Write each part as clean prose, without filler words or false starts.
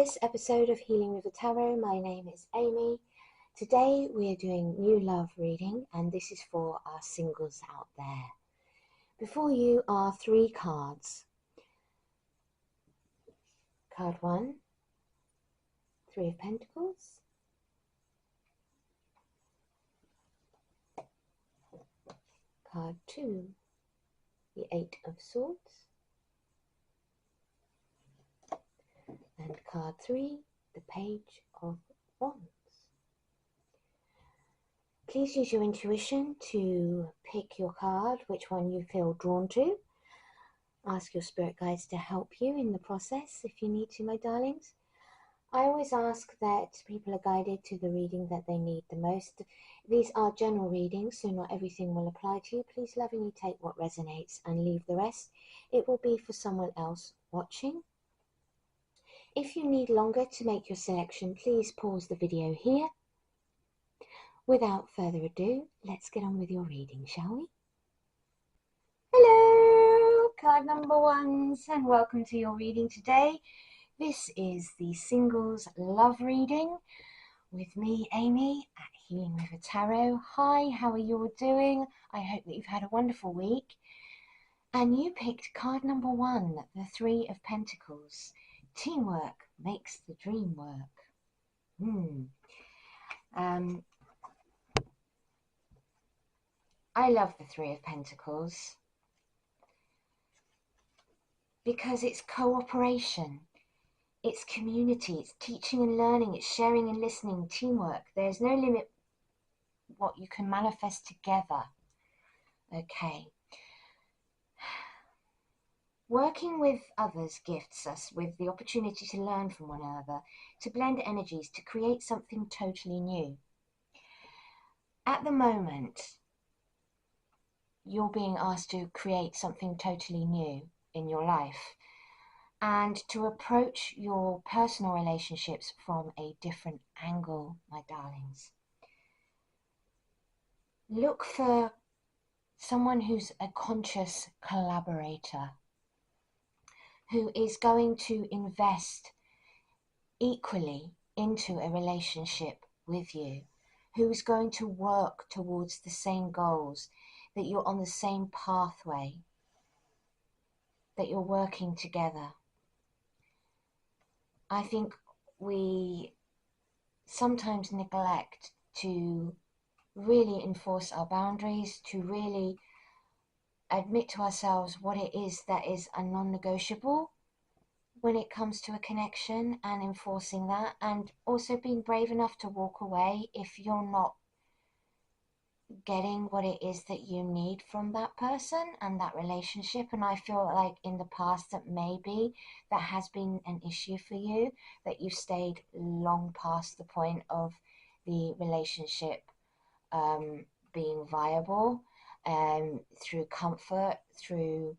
this episode of Healing with the Tarot. My name is Amy. Today we are doing new love reading, and this is for our singles out there. Before you are 3 cards. Card 1, 3 of Pentacles. Card 2, the 8 of Swords. And card 3, the Page of Wands. Please use your intuition to pick your card, which one you feel drawn to. Ask your spirit guides to help you in the process if you need to, my darlings. I always ask that people are guided to the reading that they need the most. These are general readings, so not everything will apply to you. Please lovingly take what resonates and leave the rest. It will be for someone else watching. If you need longer to make your selection, please pause the video here. Without further ado, let's get on with your reading, shall we? Hello, card number 1s, and welcome to your reading today. This is the singles love reading with me, Amy, at Healing with the Tarot. Hi, how are you all doing? I hope that you've had a wonderful week. And you picked card number 1, the 3 of Pentacles. Teamwork makes the dream work. I love the 3 of Pentacles because it's cooperation, it's community, it's teaching and learning, it's sharing and listening, teamwork. There's no limit what you can manifest together. Okay. Working with others gifts us with the opportunity to learn from one another, to blend energies, to create something totally new. At the moment, you're being asked to create something totally new in your life and to approach your personal relationships from a different angle, my darlings. Look for someone who's a conscious collaborator, who is going to invest equally into a relationship with you, who is going to work towards the same goals, that you're on the same pathway, that you're working together. I think we sometimes neglect to really enforce our boundaries, to really admit to ourselves what it is that is a non-negotiable when it comes to a connection, and enforcing that, and also being brave enough to walk away if you're not getting what it is that you need from that person and that relationship. And I feel like in the past that maybe that has been an issue for you, that you've stayed long past the point of the relationship being viable, through comfort, through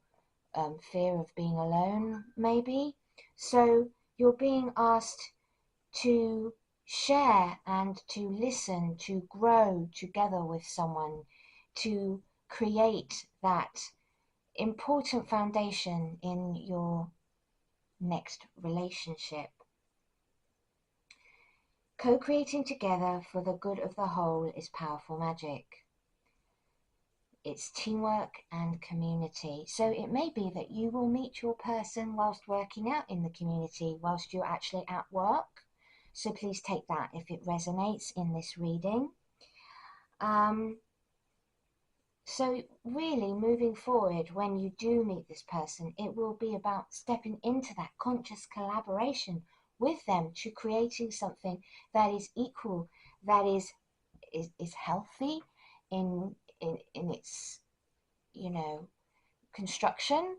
fear of being alone maybe. So you're being asked to share and to listen, to grow together with someone, to create that important foundation in your next relationship. Co-creating together for the good of the whole is powerful magic. It's teamwork and community. So it may be that you will meet your person whilst working out in the community, whilst you're actually at work. So please take that if it resonates in this reading. So really moving forward, when you do meet this person, it will be about stepping into that conscious collaboration with them to creating something that is equal, that is healthy in its, construction.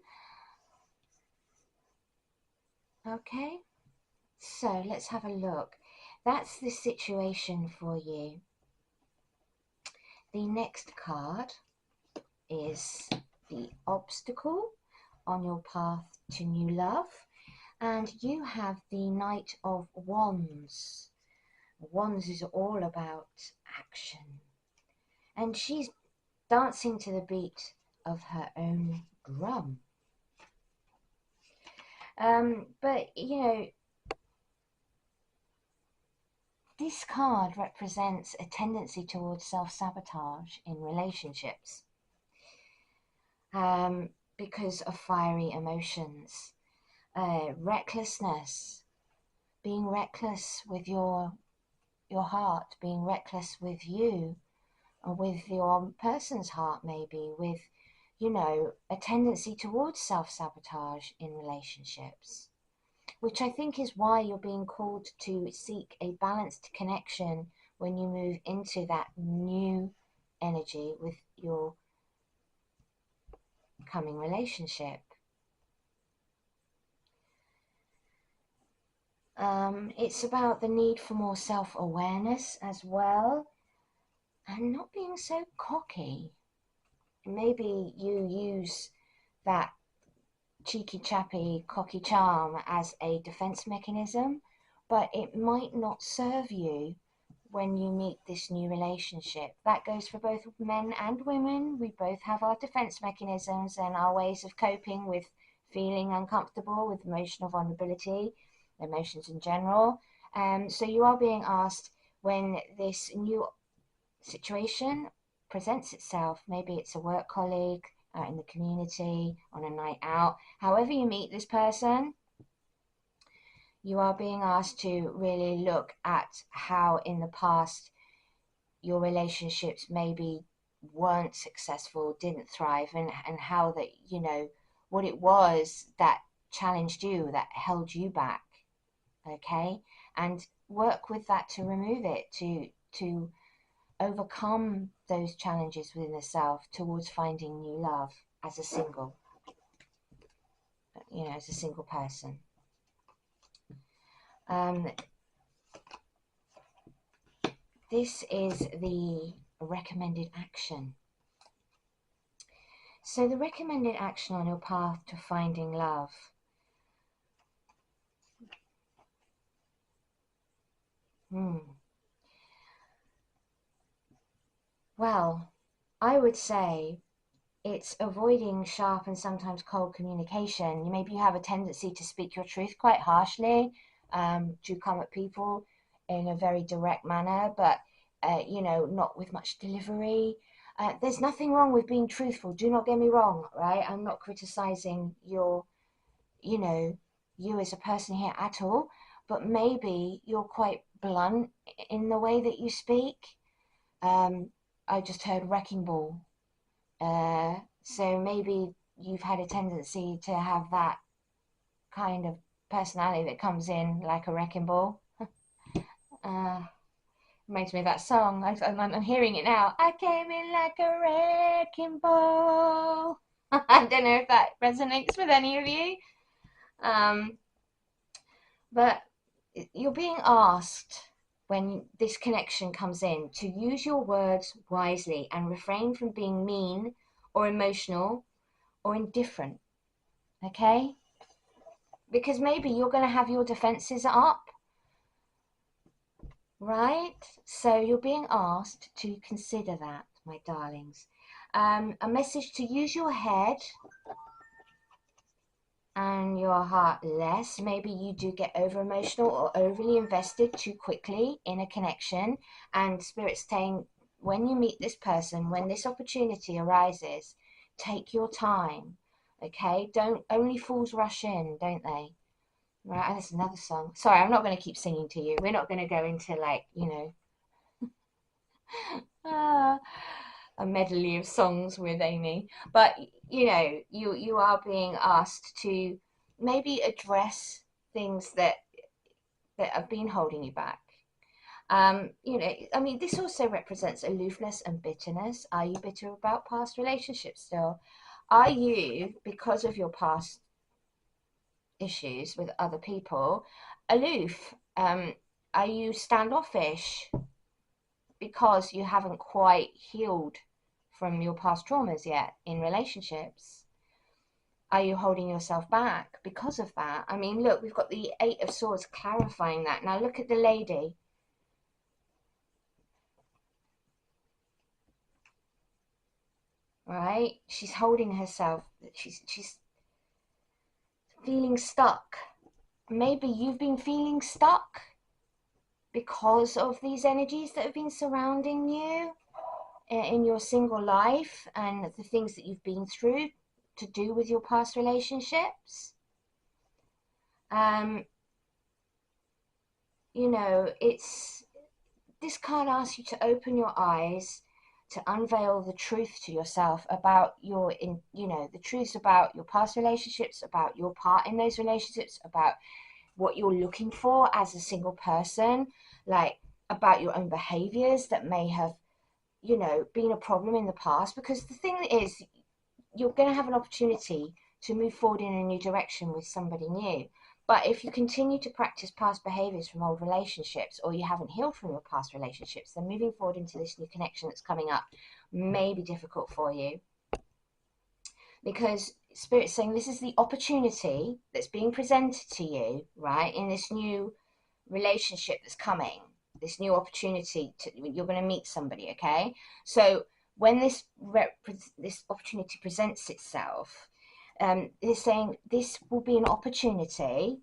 Okay. So let's have a look. That's the situation for you. The next card is the obstacle on your path to new love. And you have the Knight of Wands. Wands is all about action. And she's dancing to the beat of her own drum. But, this card represents a tendency towards self-sabotage in relationships, because of fiery emotions, recklessness, being reckless with your heart, being reckless with you, or with your person's heart, maybe with, you know, a tendency towards self-sabotage in relationships, which I think is why you're being called to seek a balanced connection when you move into that new energy with your coming relationship. It's about the need for more self-awareness as well, and not being so cocky. Maybe you use that cheeky chappy cocky charm as a defense mechanism, but it might not serve you when you meet this new relationship. That goes for both men and women. We both have our defense mechanisms and our ways of coping with feeling uncomfortable, with emotional vulnerability, emotions in general. So you are being asked, when this new situation presents itself, maybe it's a work colleague, out in the community, on a night out, however you meet this person, you are being asked to really look at how in the past your relationships maybe weren't successful, didn't thrive, and how that, you know, what it was that challenged you, that held you back, okay? And work with that to remove it, to overcome those challenges within the self towards finding new love as a single, you know, as a single person. This is the recommended action. So the recommended action on your path to finding love. Well, I would say it's avoiding sharp and sometimes cold communication. Maybe you have a tendency to speak your truth quite harshly, to come at people in a very direct manner, but you know, not with much delivery. There's nothing wrong with being truthful. Do not get me wrong, right? I'm not criticizing your, you know, you as a person here at all, but maybe you're quite blunt in the way that you speak. I just heard wrecking ball. So maybe you've had a tendency to have that kind of personality that comes in like a wrecking ball. Reminds me of that song. I'm hearing it now. I came in like a wrecking ball. I don't know if that resonates with any of you. But you're being asked, when this connection comes in, to use your words wisely and refrain from being mean or emotional or indifferent, okay? Because maybe you're going to have your defenses up, right? So you're being asked to consider that, my darlings. A message to use your head and your heart less. Maybe you do get over emotional or overly invested too quickly in a connection, and Spirit's saying, when you meet this person, when this opportunity arises, take your time, okay? Don't, only fools rush in, don't they? Right, and there's another song. Sorry, I'm not going to keep singing to you. We're not going to go into, like, you know, a medley of songs with Amy. But, you know, you are being asked to maybe address things that have been holding you back. You know, I mean, this also represents aloofness and bitterness. Are you bitter about past relationships still? Are you, because of your past issues with other people, aloof? Are you standoffish because you haven't quite healed from your past traumas yet in relationships? Are you holding yourself back because of that? I mean, look, we've got the Eight of Swords clarifying that. Now look at the lady. Right? She's holding herself. She's feeling stuck. Maybe you've been feeling stuck because of these energies that have been surrounding you in your single life and the things that you've been through to do with your past relationships. You know, this card asks you to open your eyes, to unveil the truth to yourself about the truths about your past relationships, about your part in those relationships, about what you're looking for as a single person, like about your own behaviors that may have, been a problem in the past. Because the thing is, you're going to have an opportunity to move forward in a new direction with somebody new. But if you continue to practice past behaviors from old relationships, or you haven't healed from your past relationships, then moving forward into this new connection that's coming up may be difficult for you. Because Spirit's saying this is the opportunity that's being presented to you, right, in this new relationship that's coming, this new opportunity you're going to meet somebody, okay? So when this opportunity presents itself, they're saying this will be an opportunity,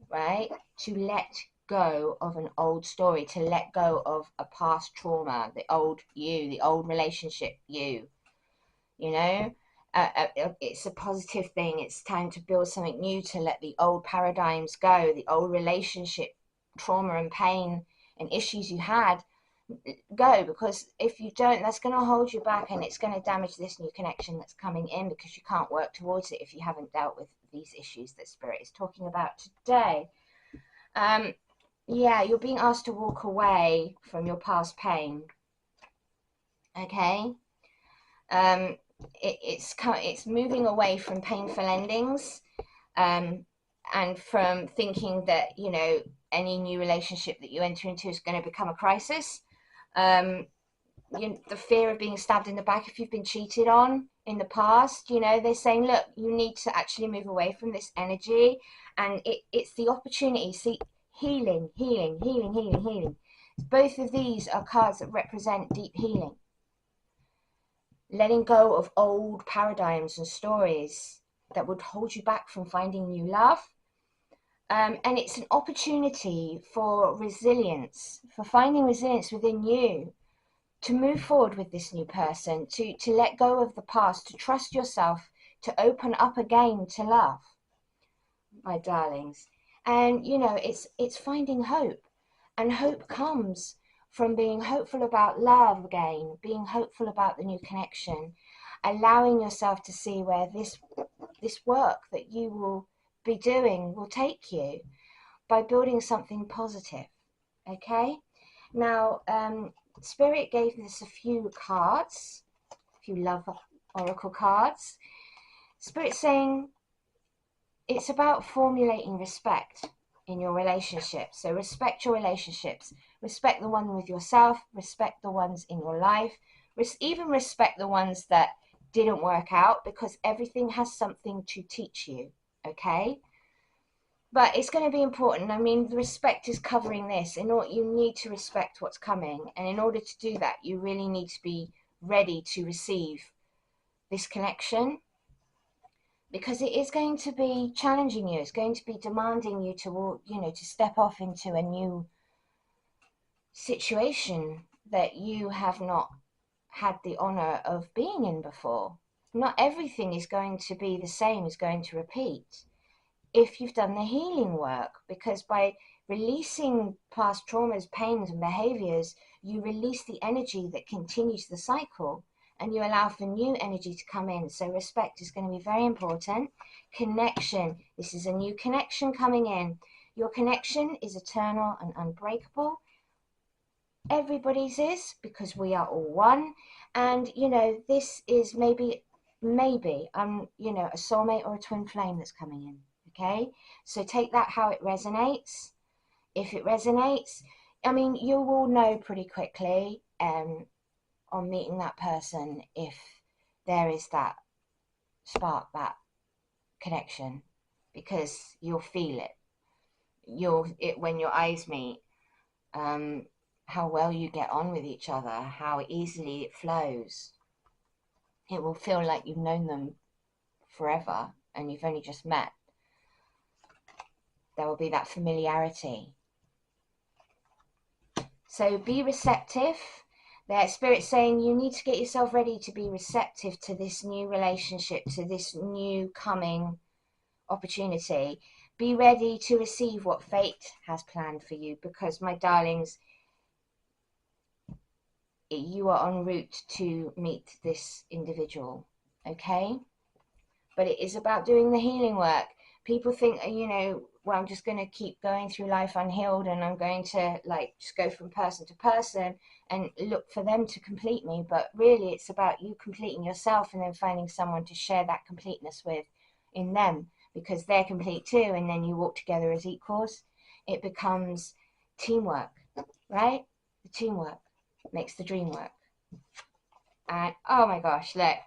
right, to let go of an old story, to let go of a past trauma, the old you, the old relationship you, it's a positive thing. It's time to build something new, to let the old paradigms go, the old relationship trauma and pain and issues you had go, because if you don't, that's going to hold you back, and it's going to damage this new connection that's coming in, because you can't work towards it if you haven't dealt with these issues that Spirit is talking about today. Yeah, you're being asked to walk away from your past pain, okay? It's moving away from painful endings, and from thinking that any new relationship that you enter into is going to become a crisis. The fear of being stabbed in the back if you've been cheated on in the past, they're saying, look, you need to actually move away from this energy, and it's the opportunity. See, healing. Both of these are cards that represent deep healing, letting go of old paradigms and stories that would hold you back from finding new love. And it's an opportunity for resilience, for finding resilience within you, to move forward with this new person, to let go of the past, to trust yourself, to open up again to love, my darlings. And it's finding hope, and hope comes from being hopeful about love again, being hopeful about the new connection, allowing yourself to see where this work that you will be doing will take you, by building something positive. Okay, now Spirit gave us a few cards, if you love oracle cards. Spirit's saying it's about formulating respect in your relationships. So respect your relationships, respect the one with yourself, respect the ones in your life, even respect the ones that didn't work out, because everything has something to teach you, okay? But it's going to be important. I mean, the respect is covering this. You need to respect what's coming, and in order to do that, you really need to be ready to receive this connection, because it is going to be challenging you. It's going to be demanding you to step off into a new situation that you have not had the honor of being in before. Not everything is going to be the same, is going to repeat, if you've done the healing work, because by releasing past traumas, pains, and behaviors, you release the energy that continues the cycle, and you allow for new energy to come in. So respect is going to be very important. Connection. This is a new connection coming in. Your connection is eternal and unbreakable. Everybody's is, because we are all one. And this is maybe a soulmate or a twin flame that's coming in. Okay, so take that how it resonates. If it resonates, I mean, you will know pretty quickly on meeting that person if there is that spark, that connection, because you'll feel it. When your eyes meet, how well you get on with each other, how easily it flows. It will feel like you've known them forever and you've only just met. There will be that familiarity. So be receptive. Their Spirit's saying you need to get yourself ready to be receptive to this new relationship, to this new coming opportunity. Be ready to receive what fate has planned for you, because, my darlings, you are en route to meet this individual, okay? But it is about doing the healing work. People think, well, I'm just going to keep going through life unhealed, and I'm going to just go from person to person and look for them to complete me. But really, it's about you completing yourself and then finding someone to share that completeness with in them, because they're complete too. And then you walk together as equals. It becomes teamwork, right? The teamwork makes the dream work. And oh my gosh, look,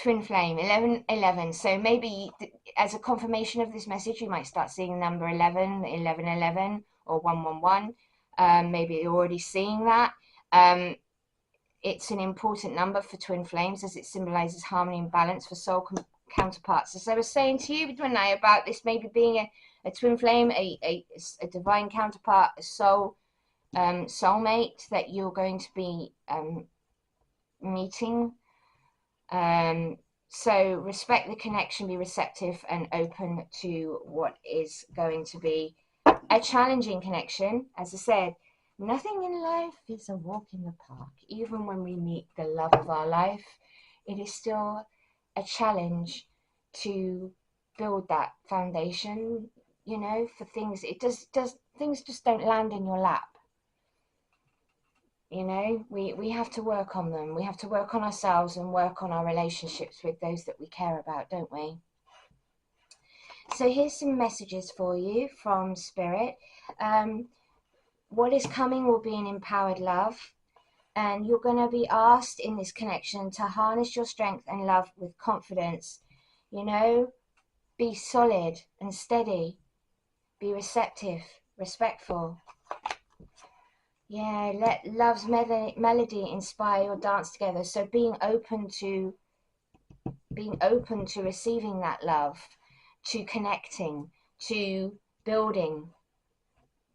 twin flame 1111. So maybe as a confirmation of this message, you might start seeing number 11, 1111, or 111. Maybe you're already seeing that. It's an important number for twin flames, as it symbolizes harmony and balance for soul counterparts. As I was saying to you, Dwayne, about this maybe being a twin flame, a divine counterpart, a soul soulmate that you're going to be meeting. So respect the connection, be receptive and open to what is going to be a challenging connection. As I said, nothing in life is a walk in the park. Even when we meet the love of our life, it is still a challenge to build that foundation, for things. Things just don't land in your lap. We have to work on them. We have to work on ourselves and work on our relationships with those that we care about, don't we? So here's some messages for you from Spirit. What is coming will be an empowered love, and you're going to be asked in this connection to harness your strength and love with confidence. Be solid and steady. Be receptive, respectful. Yeah, let love's melody inspire your dance together. So being open to receiving that love, to connecting, to building,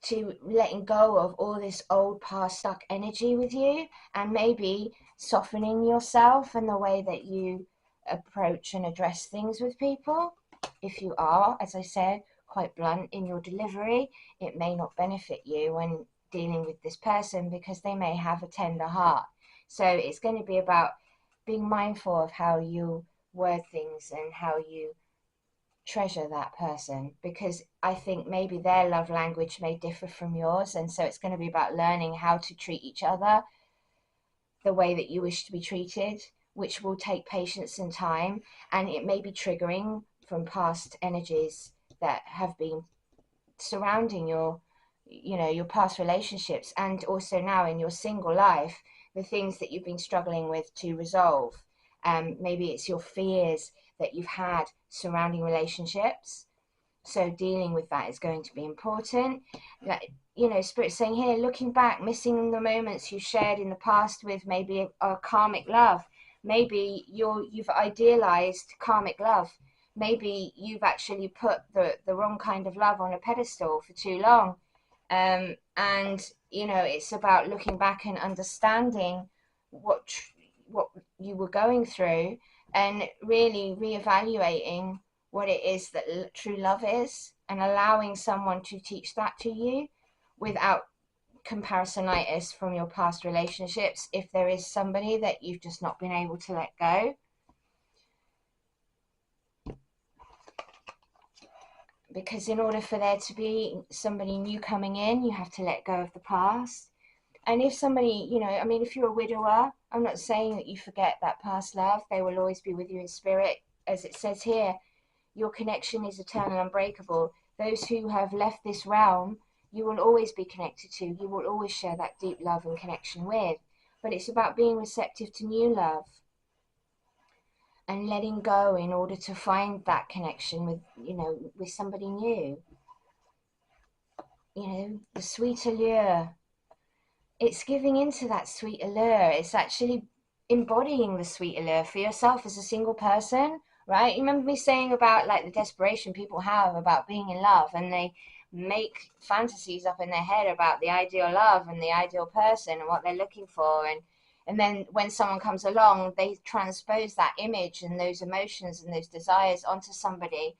to letting go of all this old past stuck energy with you, and maybe softening yourself and the way that you approach and address things with people. If you are, as I said, quite blunt in your delivery, it may not benefit you when dealing with this person, because they may have a tender heart. So it's going to be about being mindful of how you word things and how you treasure that person, because I think maybe their love language may differ from yours, and so it's going to be about learning how to treat each other the way that you wish to be treated, which will take patience and time, and it may be triggering from past energies that have been surrounding your past relationships, and also now in your single life, the things that you've been struggling with to resolve. Maybe it's your fears that you've had surrounding relationships. So dealing with that is going to be important. Spirit's saying here, looking back, missing the moments you shared in the past with maybe a karmic love. Maybe you've idealized karmic love. Maybe you've actually put the wrong kind of love on a pedestal for too long. And it's about looking back and understanding what you were going through, and really reevaluating what it is that true love is, and allowing someone to teach that to you without comparisonitis from your past relationships, if there is somebody that you've just not been able to let go. Because in order for there to be somebody new coming in, you have to let go of the past. And if somebody, if you're a widower, I'm not saying that you forget that past love. They will always be with you in spirit. As it says here, your connection is eternal, unbreakable. Those who have left this realm, you will always be connected to. You will always share that deep love and connection with. But it's about being receptive to new love and letting go in order to find that connection with somebody new. The sweet allure. It's giving into that sweet allure. It's actually embodying the sweet allure for yourself as a single person, right? You remember me saying about the desperation people have about being in love, and they make fantasies up in their head about the ideal love and the ideal person and what they're looking for, and then when someone comes along, they transpose that image and those emotions and those desires onto somebody.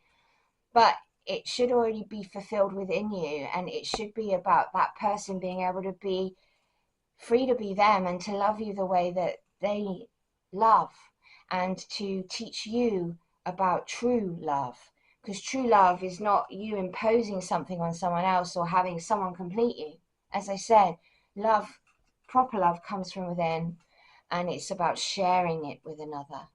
But it should already be fulfilled within you, and it should be about that person being able to be free to be them and to love you the way that they love, and to teach you about true love. Because true love is not you imposing something on someone else or having someone complete you. As I said, love, proper love, comes from within, and it's about sharing it with another.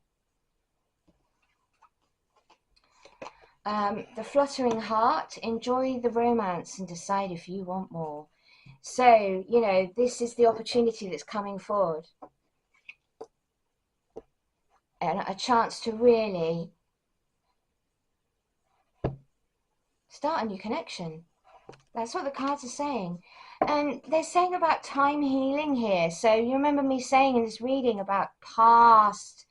The fluttering heart, enjoy the romance and decide if you want more. So, you know, this is the opportunity that's coming forward. And a chance to really start a new connection. That's what the cards are saying. And they're saying about time healing here. So you remember me saying in this reading about past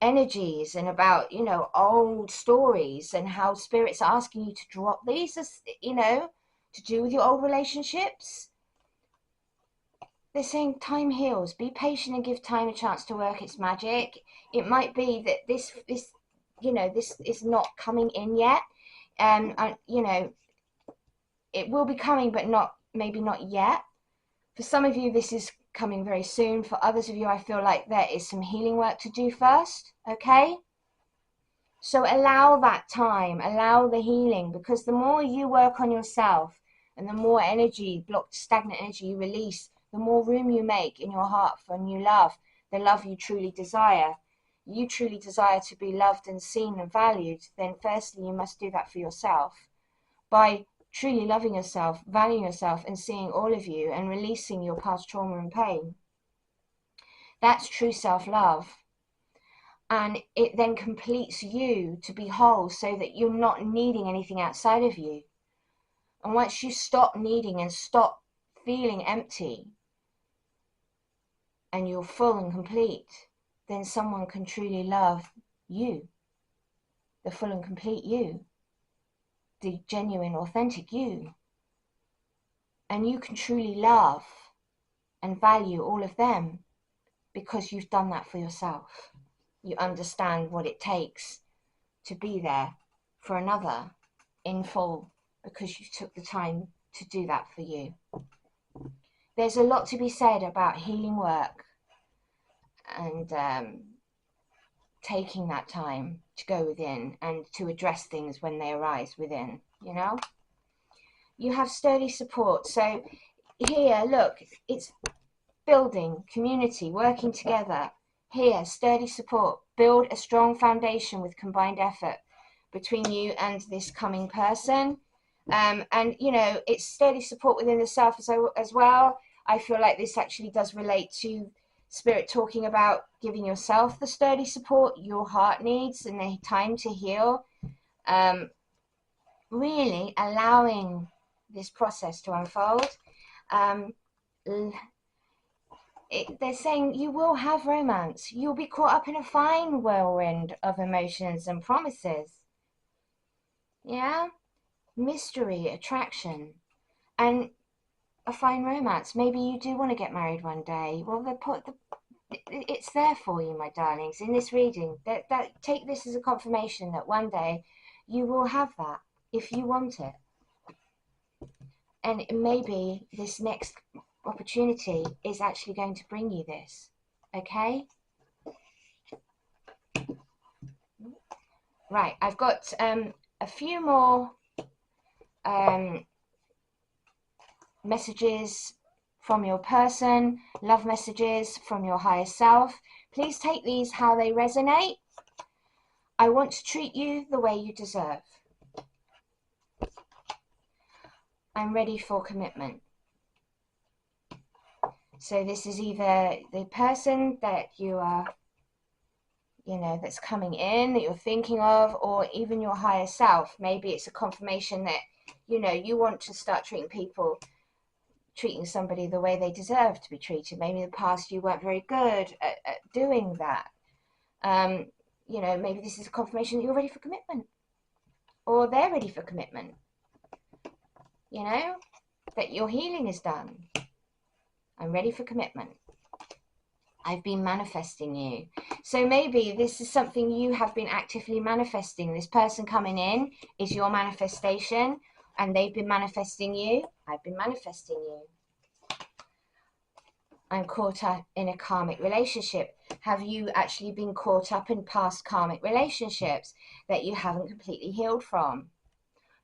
energies and about, you know, old stories, and how spirit's asking you to drop these, as, you know, to do with your old relationships. They're saying time heals. Be patient and give time a chance to work its magic. It might be that this you know, this is not coming in yet. And, you know, it will be coming, but not, maybe not yet. For some of you, this is coming very soon. For others of you, I feel like there is some healing work to do first, okay? So allow that time, allow the healing, because the more you work on yourself and the more energy, blocked, stagnant energy you release, the more room you make in your heart for new love, the love you truly desire. You truly desire to be loved and seen and valued, then firstly you must do that for yourself by truly loving yourself, valuing yourself, and seeing all of you and releasing your past trauma and pain. That's true self-love. And it then completes you to be whole, so that you're not needing anything outside of you. And once you stop needing and stop feeling empty, and you're full and complete, then someone can truly love you, the full and complete you, the genuine, authentic you. And you can truly love and value all of them because you've done that for yourself. You understand what it takes to be there for another in full, because you took the time to do that for you. There's a lot to be said about healing work and taking that time to go within and to address things when they arise within, you know? You have sturdy support. So here, look, it's building, community, working together. Here, sturdy support. Build a strong foundation with combined effort between you and this coming person. And, you know, it's sturdy support within the self as well. I feel like this actually does relate to Spirit talking about giving yourself the sturdy support your heart needs and the time to heal. Really allowing this process to unfold. They're saying you will have romance. You'll be caught up in a fine whirlwind of emotions and promises. Yeah? Mystery, attraction, and a fine romance. Maybe you do want to get married one day. Well, it's there for you, my darlings, in this reading. That take this as a confirmation that one day you will have that if you want it. And maybe this next opportunity is actually going to bring you this. Okay? Right, I've got a few more messages from your person, love messages from your higher self. Please take these how they resonate. I want to treat you the way you deserve. I'm ready for commitment. So this is either the person that you are, you know, that's coming in, that you're thinking of, or even your higher self. Maybe it's a confirmation that, you know, you want to start treating somebody the way they deserve to be treated. Maybe in the past you weren't very good at doing that. You know, maybe this is a confirmation that you're ready for commitment, or they're ready for commitment. you know, that your healing is done. I'm ready for commitment. I've been manifesting you. So maybe this is something you have been actively manifesting. This person coming in is your manifestation, and they've been manifesting you. I've been manifesting you. I'm caught up in a karmic relationship. Have you actually been caught up in past karmic relationships that you haven't completely healed from?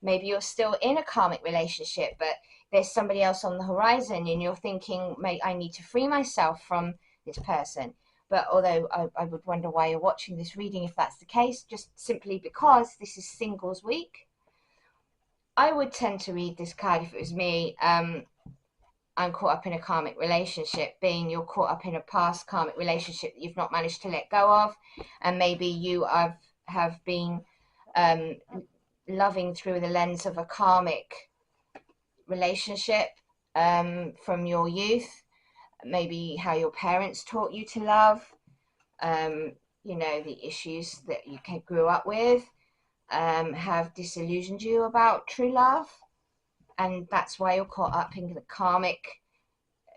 Maybe you're still in a karmic relationship, but there's somebody else on the horizon and you're thinking, mate, I need to free myself from this person. But although I would wonder why you're watching this reading if that's the case, just simply because this is singles week. I would tend to read this card if it was me. I'm caught up in a karmic relationship, being you're caught up in a past karmic relationship that you've not managed to let go of, and maybe you have been loving through the lens of a karmic relationship from your youth, maybe how your parents taught you to love, you know, the issues that you grew up with have disillusioned you about true love, and that's why you're caught up in the karmic,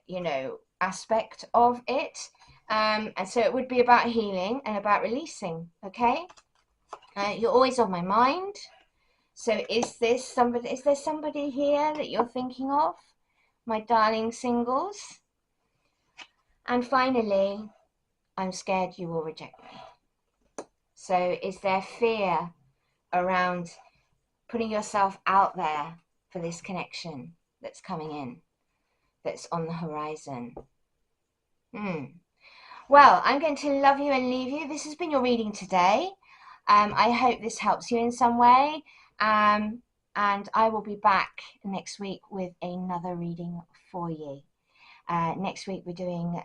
you know, aspect of it. And so it would be about healing and about releasing. Okay, you're always on my mind. So is there somebody here that you're thinking of, my darling singles? And finally, I'm scared you will reject me. So is there fear around putting yourself out there for this connection that's coming in, that's on the horizon? Well, I'm going to love you and leave you. This has been your reading today. I hope this helps you in some way. And I will be back next week with another reading for you. Next week we're doing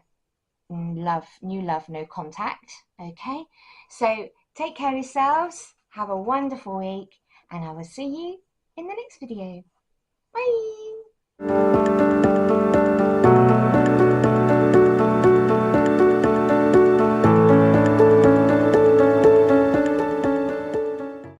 new love, no contact. Okay, so take care of yourselves. Have a wonderful week, and I will see you in the next video. Bye.